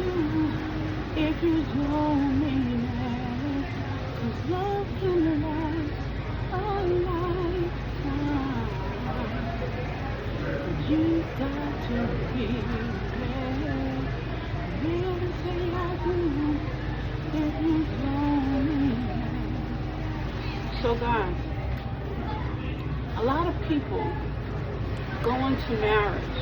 you if you don't mean it. 'Cause love can last a lifetime. But you got to be there. Really say I do if you don't mean it. So guys, a lot of people go into marriage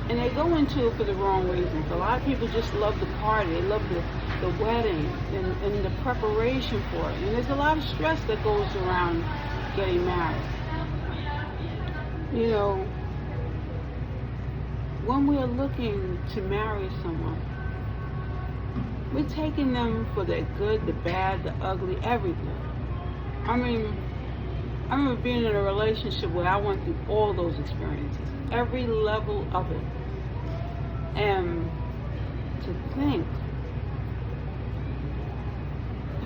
and they go into it for the wrong reasons. A lot of people just love the party, they love the wedding and the preparation for it. And there's a lot of stress that goes around getting married. You know, when we're looking to marry someone, we're taking them for the good, the bad, the ugly, everything. I remember being in a relationship where I went through all those experiences, every level of it. And to think,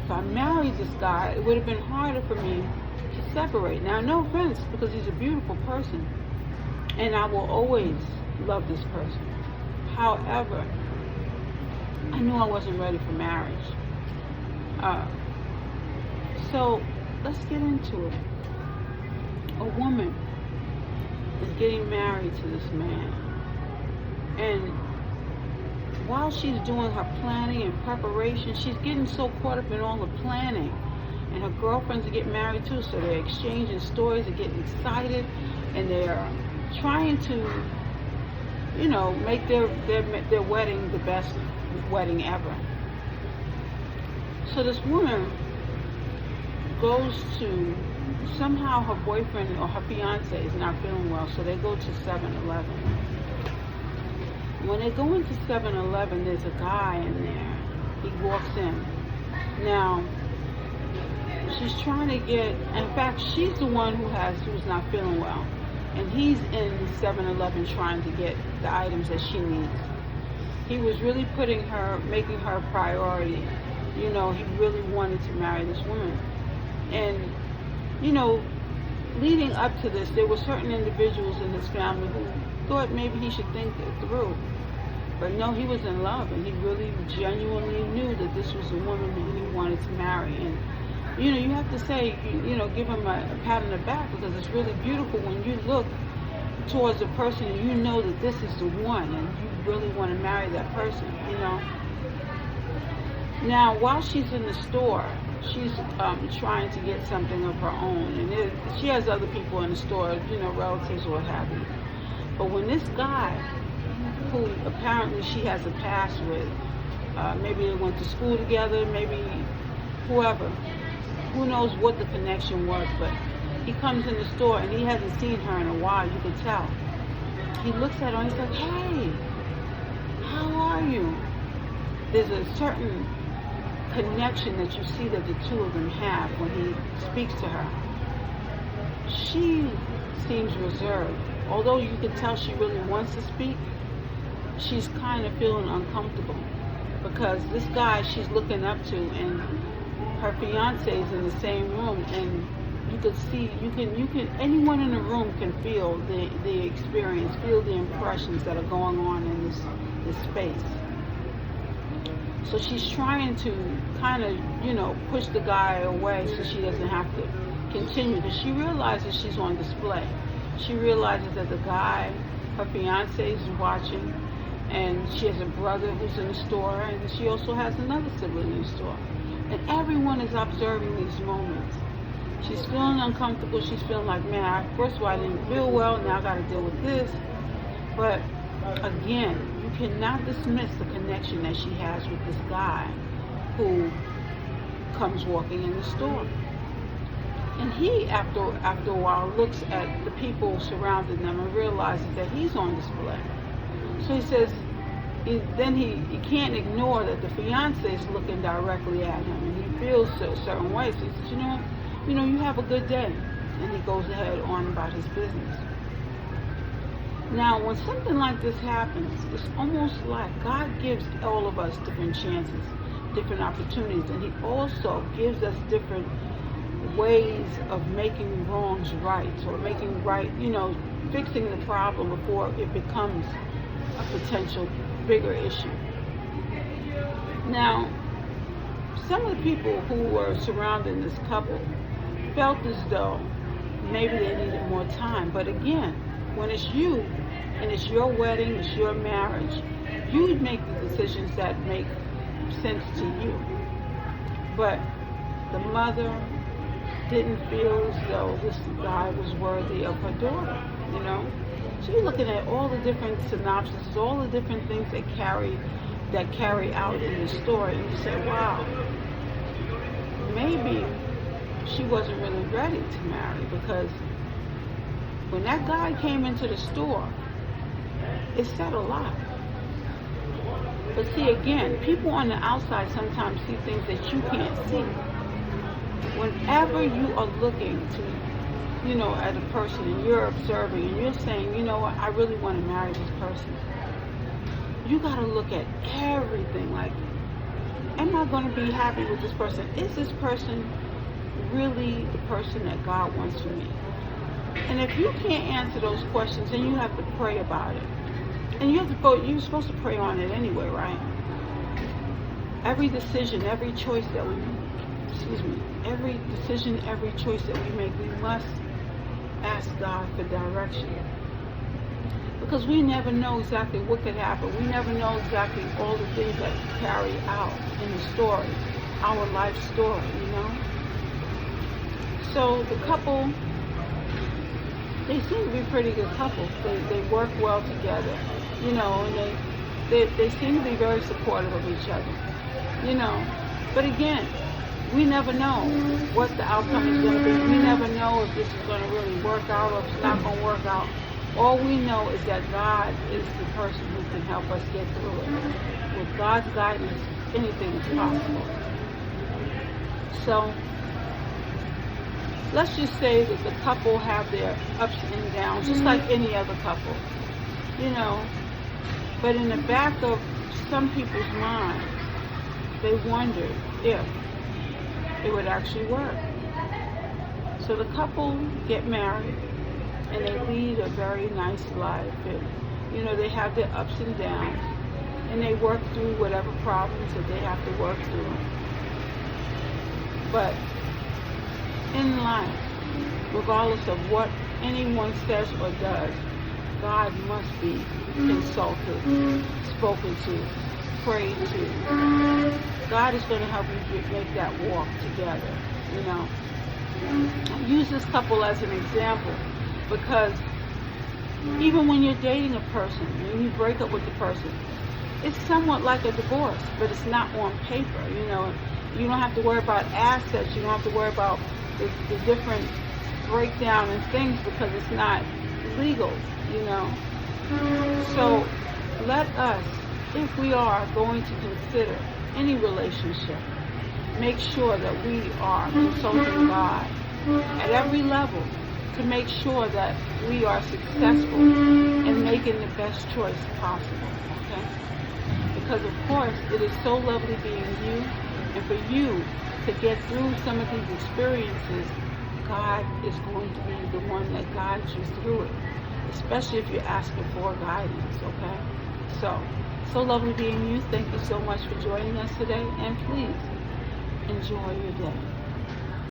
if I married this guy, it would have been harder for me to separate. Now, no offense, because he's a beautiful person, and I will always love this person. However, I knew I wasn't ready for marriage. So let's get into it. A woman is getting married to this man, and while she's doing her planning and preparation, she's getting so caught up in all the planning, and her girlfriends are getting married too, so they're exchanging stories, they're getting excited, and they're trying to, you know, make their wedding the best wedding ever. So this woman goes to, somehow her boyfriend or her fiance is not feeling well, so they go to 7-Eleven. When they go into 7-Eleven, there's a guy in there. He walks in. Now, she's trying to get, in fact, she's the one who's not feeling well. And he's in 7-Eleven trying to get the items that she needs. He was really making her a priority. You know, he really wanted to marry this woman. And, you know, leading up to this, there were certain individuals in his family who thought maybe he should think it through. But no, he was in love, and he really genuinely knew that this was a woman who he wanted to marry. And, you know, you have to say, you know, give him a pat on the back, because it's really beautiful when you look towards a person and you know that this is the one, and you really want to marry that person, you know. Now, while she's in the store, she's trying to get something of her own, and she has other people in the store, you know, relatives or what have you. But when this guy, who apparently she has a past with, maybe they went to school together, maybe whoever, who knows what the connection was, but he comes in the store and he hasn't seen her in a while, you could tell. He looks at her and he's like, hey, how are you? There's a certain connection that you see that the two of them have when he speaks to her. She seems reserved. Although you can tell she really wants to speak, she's kind of feeling uncomfortable, because this guy she's looking up to, and her fiance is in the same room, and you could see, anyone in the room can feel the experience, feel the impressions that are going on in this space. So she's trying to kind of, you know, push the guy away so she doesn't have to continue, because she realizes she's on display. She realizes that the guy, her fiance, is watching, and she has a brother who's in the store, and she also has another sibling in the store. And everyone is observing these moments. She's feeling uncomfortable. She's feeling like, man, first of all, I didn't feel well, now I got to deal with this. But again, you cannot dismiss the connection that she has with this guy who comes walking in the store. And he, after a while, looks at the people surrounding them and realizes that he's on display. So he says, he can't ignore that the fiance is looking directly at him, and he feels a certain way. So he says, you know, you have a good day. And he goes ahead on about his business. Now, when something like this happens, it's almost like God gives all of us different chances, different opportunities, and he also gives us different ways of making wrongs right, or making right, you know, fixing the problem before it becomes a potential bigger issue. Now, some of the people who were surrounding this couple felt as though maybe they needed more time. But again, when it's you and it's your wedding, it's your marriage, you make the decisions that make sense to you. But the mother didn't feel as though this guy was worthy of her daughter, you know. So you're looking at all the different synopses, all the different things that carry out in the story, and you say, wow, maybe she wasn't really ready to marry, because when that guy came into the store, it said a lot. But see, again, people on the outside sometimes see things that you can't see. Whenever you are looking to, at a person and you're observing and you're saying, you know what, I really want to marry this person, you got to look at everything. Like, am I going to be happy with this person? Is this person really the person that God wants for me? And if you can't answer those questions, then you have to pray about it. And you're supposed to pray on it anyway, right? Every decision, every choice that we make, every decision, every choice that we make, we must ask God for direction. Because we never know exactly what could happen. We never know exactly all the things that carry out in the story, our life story, So the couple, they seem to be a pretty good couple. They work well together, and they seem to be very supportive of each other, But again, we never know what the outcome is going to be. We never know if this is going to really work out or if it's not going to work out. All we know is that God is the person who can help us get through it. With God's guidance, anything is possible. So, let's just say that the couple have their ups and downs, just like any other couple, But in the back of some people's minds, they wondered if it would actually work. So the couple get married, and they lead a very nice life. And, they have their ups and downs, and they work through whatever problems that they have to work through. But in life, regardless of what anyone says or does, God must be consulted, spoken to, prayed to. God is going to help you make that walk together, Use this couple as an example, because even when you're dating a person, when you break up with the person, it's somewhat like a divorce, but it's not on paper, You don't have to worry about assets. You don't have to worry about the different breakdown and things, because it's not legal, So let us, if we are going to consider any relationship, make sure that we are consulting God at every level to make sure that we are successful in making the best choice possible, okay? Because of course, it is so lovely being you, and for you to get through some of these experiences, God is going to be the one that guides you through it, especially if you're asking for guidance, okay? So lovely being you. Thank you so much for joining us today, and please enjoy your day.